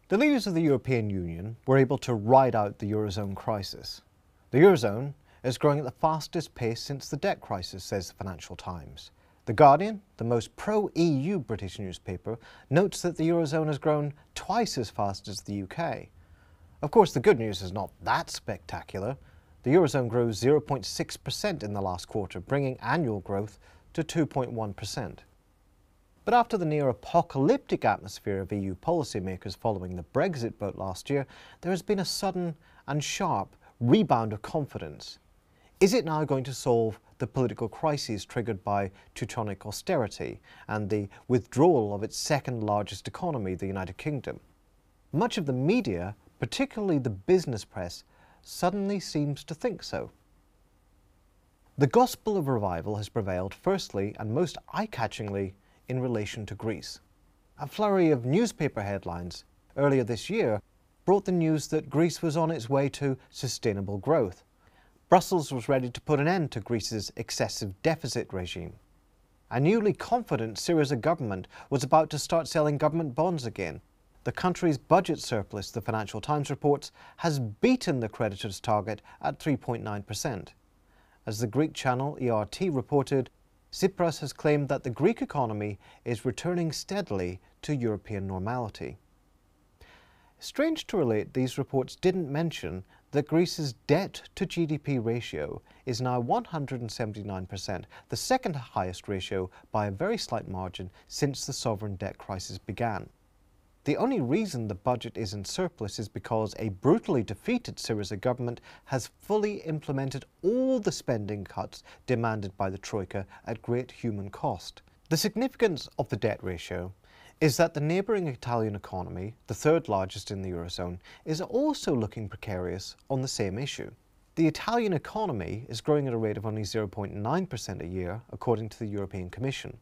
The leaders of the European Union were able to ride out the Eurozone crisis. The Eurozone is growing at the fastest pace since the debt crisis, says the Financial Times. The Guardian, the most pro-EU British newspaper, notes that the Eurozone has grown twice as fast as the UK. Of course, the good news is not that spectacular. The Eurozone grew 0.6% in the last quarter, bringing annual growth to 2.1%. But after the near-apocalyptic atmosphere of EU policymakers following the Brexit vote last year, there has been a sudden and sharp rebound of confidence. Is it now going to solve the political crises triggered by Teutonic austerity and the withdrawal of its second largest economy, the United Kingdom? Much of the media, particularly the business press, suddenly seems to think so. The gospel of revival has prevailed firstly and most eye-catchingly in relation to Greece. A flurry of newspaper headlines earlier this year brought the news that Greece was on its way to sustainable growth. Brussels was ready to put an end to Greece's excessive deficit regime. A newly confident Syriza government was about to start selling government bonds again. The country's budget surplus, the Financial Times reports, has beaten the creditors' target at 3.9%. As the Greek channel ERT reported, Tsipras has claimed that the Greek economy is returning steadily to European normality. Strange to relate, these reports didn't mention that Greece's debt-to-GDP ratio is now 179%, the second highest ratio by a very slight margin since the sovereign debt crisis began. The only reason the budget is in surplus is because a brutally defeated Syriza government has fully implemented all the spending cuts demanded by the Troika at great human cost. The significance of the debt ratio is that the neighbouring Italian economy, the third largest in the Eurozone, is also looking precarious on the same issue. The Italian economy is growing at a rate of only 0.9% a year, according to the European Commission.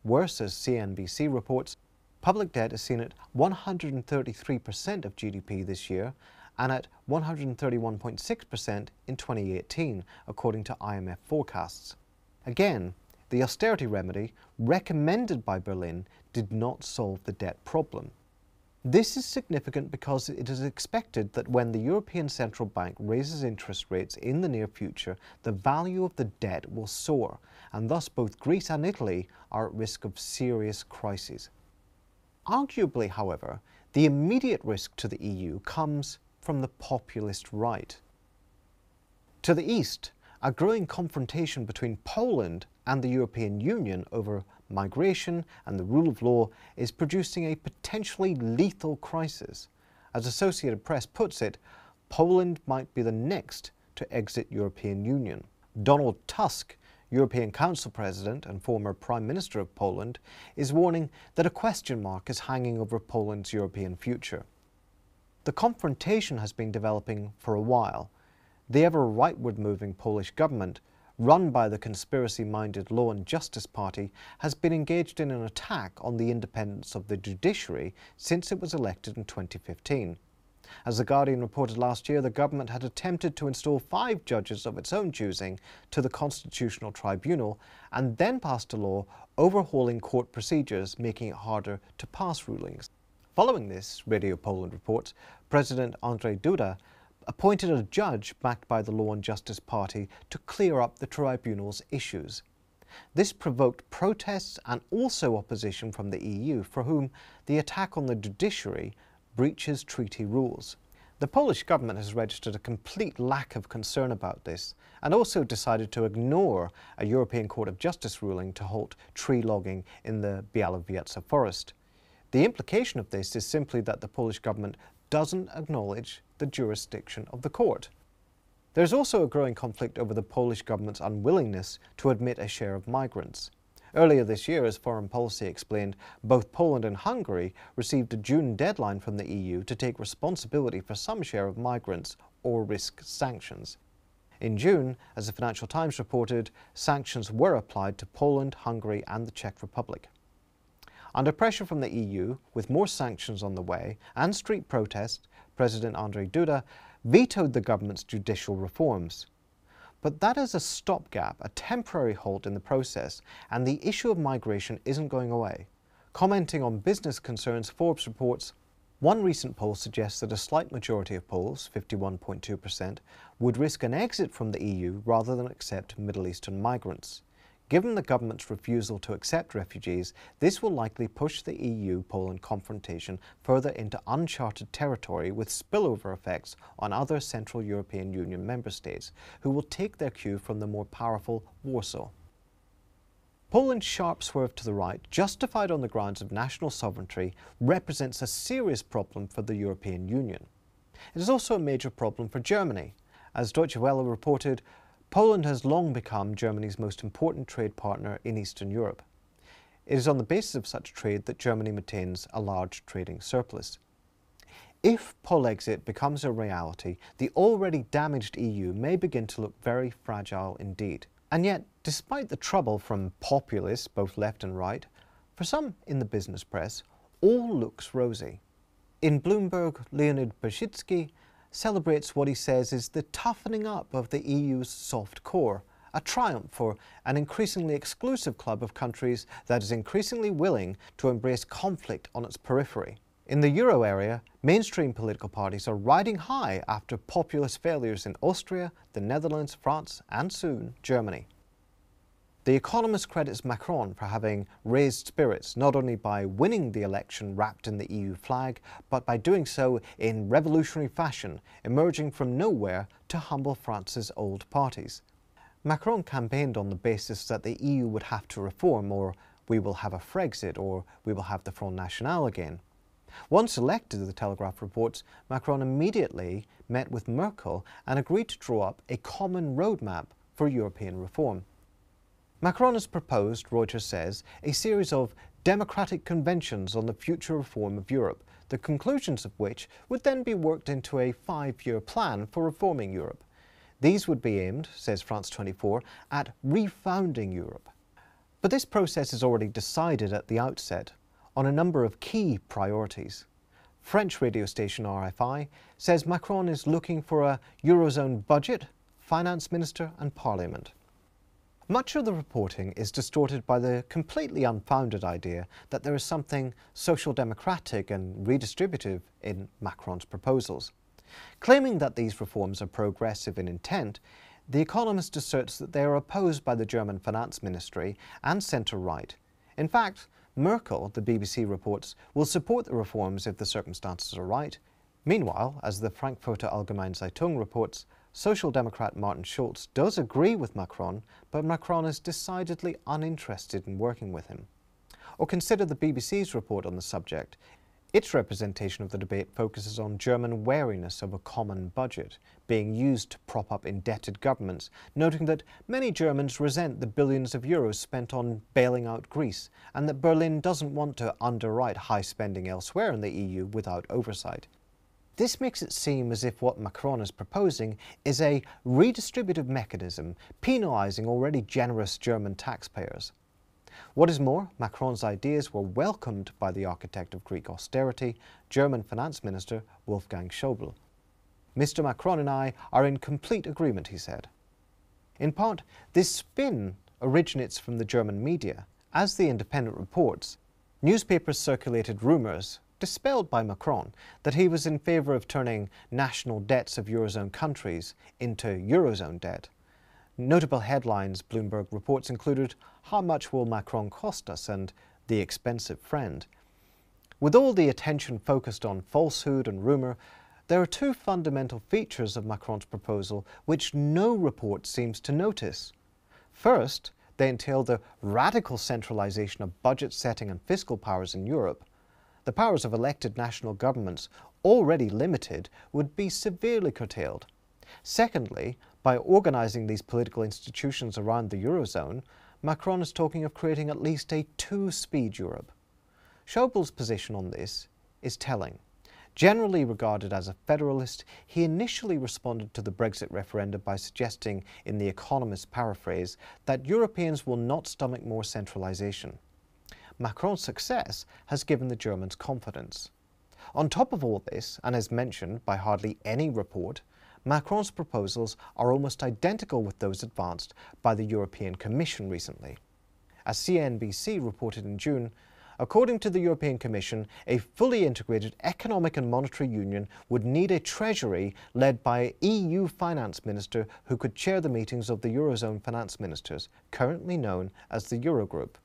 Worse, as CNBC reports, public debt is seen at 133% of GDP this year and at 131.6% in 2018, according to IMF forecasts. Again, the austerity remedy recommended by Berlin did not solve the debt problem. This is significant because it is expected that when the European Central Bank raises interest rates in the near future, the value of the debt will soar, and thus both Greece and Italy are at risk of serious crises. Arguably, however, the immediate risk to the EU comes from the populist right. To the east, a growing confrontation between Poland and the European Union over migration and the rule of law is producing a potentially lethal crisis. As Associated Press puts it, Poland might be the next to exit European Union. Donald Tusk, European Council President and former Prime Minister of Poland, is warning that a question mark is hanging over Poland's European future. The confrontation has been developing for a while. The ever rightward-moving Polish government, run by the conspiracy-minded Law and Justice Party, has been engaged in an attack on the independence of the judiciary since it was elected in 2015. As The Guardian reported last year, the government had attempted to install 5 judges of its own choosing to the Constitutional Tribunal and then passed a law overhauling court procedures, making it harder to pass rulings. Following this, Radio Poland reports, President Andrzej Duda appointed a judge backed by the Law and Justice Party to clear up the tribunal's issues. This provoked protests and also opposition from the EU, for whom the attack on the judiciary breaches treaty rules. The Polish government has registered a complete lack of concern about this and also decided to ignore a European Court of Justice ruling to halt tree logging in the Białowieża forest. The implication of this is simply that the Polish government doesn't acknowledge the jurisdiction of the court. There's also a growing conflict over the Polish government's unwillingness to admit a share of migrants. Earlier this year, as Foreign Policy explained, both Poland and Hungary received a June deadline from the EU to take responsibility for some share of migrants or risk sanctions. In June, as the Financial Times reported, sanctions were applied to Poland, Hungary and the Czech Republic. Under pressure from the EU, with more sanctions on the way and street protests, President Andrzej Duda vetoed the government's judicial reforms. But that is a stopgap, a temporary halt in the process, and the issue of migration isn't going away. Commenting on business concerns, Forbes reports, One recent poll suggests that a slight majority of Poles, 51.2%, would risk an exit from the EU rather than accept Middle Eastern migrants. Given the government's refusal to accept refugees, this will likely push the EU-Poland confrontation further into uncharted territory with spillover effects on other Central European Union member states, who will take their cue from the more powerful Warsaw. Poland's sharp swerve to the right, justified on the grounds of national sovereignty, represents a serious problem for the European Union. It is also a major problem for Germany. As Deutsche Welle reported, Poland has long become Germany's most important trade partner in Eastern Europe. It is on the basis of such trade that Germany maintains a large trading surplus. If Polexit becomes a reality, the already damaged EU may begin to look very fragile indeed. And yet, despite the trouble from populists, both left and right, for some in the business press, all looks rosy. In Bloomberg, Leonid Berzhitsky celebrates what he says is the toughening up of the EU's soft core, a triumph for an increasingly exclusive club of countries that is increasingly willing to embrace conflict on its periphery. In the euro area, mainstream political parties are riding high after populist failures in Austria, the Netherlands, France, and soon Germany. The Economist credits Macron for having raised spirits not only by winning the election wrapped in the EU flag, but by doing so in revolutionary fashion, emerging from nowhere to humble France's old parties. Macron campaigned on the basis that the EU would have to reform, or we will have a Frexit, or we will have the Front National again. Once elected, the Telegraph reports, Macron immediately met with Merkel and agreed to draw up a common roadmap for European reform. Macron has proposed, Reuters says, a series of democratic conventions on the future reform of Europe, the conclusions of which would then be worked into a 5-year plan for reforming Europe. These would be aimed, says France 24, at refounding Europe. But this process is already decided at the outset on a number of key priorities. French radio station RFI says Macron is looking for a Eurozone budget, finance minister and parliament. Much of the reporting is distorted by the completely unfounded idea that there is something social democratic and redistributive in Macron's proposals. Claiming that these reforms are progressive in intent, The Economist asserts that they are opposed by the German finance ministry and centre-right. In fact, Merkel, the BBC reports, will support the reforms if the circumstances are right. Meanwhile, as the Frankfurter Allgemeine Zeitung reports, Social Democrat Martin Schulz does agree with Macron, but Macron is decidedly uninterested in working with him. Or consider the BBC's report on the subject. Its representation of the debate focuses on German wariness of a common budget being used to prop up indebted governments, noting that many Germans resent the billions of euros spent on bailing out Greece, and that Berlin doesn't want to underwrite high spending elsewhere in the EU without oversight. This makes it seem as if what Macron is proposing is a redistributive mechanism penalising already generous German taxpayers. What is more, Macron's ideas were welcomed by the architect of Greek austerity, German finance minister Wolfgang Schäuble. Mr. Macron and I are in complete agreement, he said. In part, this spin originates from the German media. As the Independent reports, newspapers circulated rumours, dispelled by Macron, that he was in favour of turning national debts of Eurozone countries into Eurozone debt. Notable headlines, Bloomberg reports, included "How much will Macron cost us?" and "The expensive friend." With all the attention focused on falsehood and rumour, there are two fundamental features of Macron's proposal which no report seems to notice. First, they entail the radical centralisation of budget setting and fiscal powers in Europe. The powers of elected national governments, already limited, would be severely curtailed. Secondly, by organising these political institutions around the Eurozone, Macron is talking of creating at least a two-speed Europe. Schäuble's position on this is telling. Generally regarded as a federalist, he initially responded to the Brexit referendum by suggesting, in The Economist's paraphrase, that Europeans will not stomach more centralisation. Macron's success has given the Germans confidence. On top of all this, and as mentioned by hardly any report, Macron's proposals are almost identical with those advanced by the European Commission recently. As CNBC reported in June, According to the European Commission, a fully integrated economic and monetary union would need a treasury led by an EU finance minister who could chair the meetings of the Eurozone finance ministers, currently known as the Eurogroup.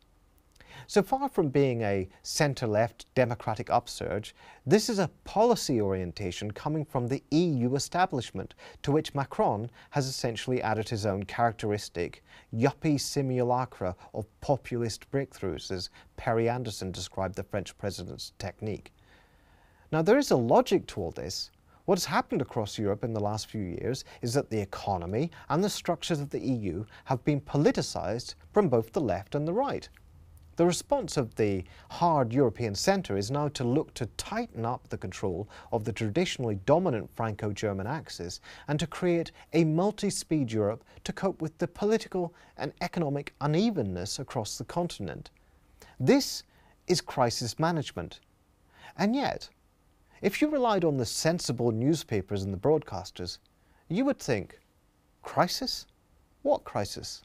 So far from being a centre-left democratic upsurge, this is a policy orientation coming from the EU establishment, to which Macron has essentially added his own characteristic yuppie simulacra of populist breakthroughs, as Perry Anderson described the French president's technique. Now, there is a logic to all this. What has happened across Europe in the last few years is that the economy and the structures of the EU have been politicised from both the left and the right. The response of the hard European centre is now to look to tighten up the control of the traditionally dominant Franco-German axis and to create a multi-speed Europe to cope with the political and economic unevenness across the continent. This is crisis management. And yet, if you relied on the sensible newspapers and the broadcasters, you would think, crisis? What crisis?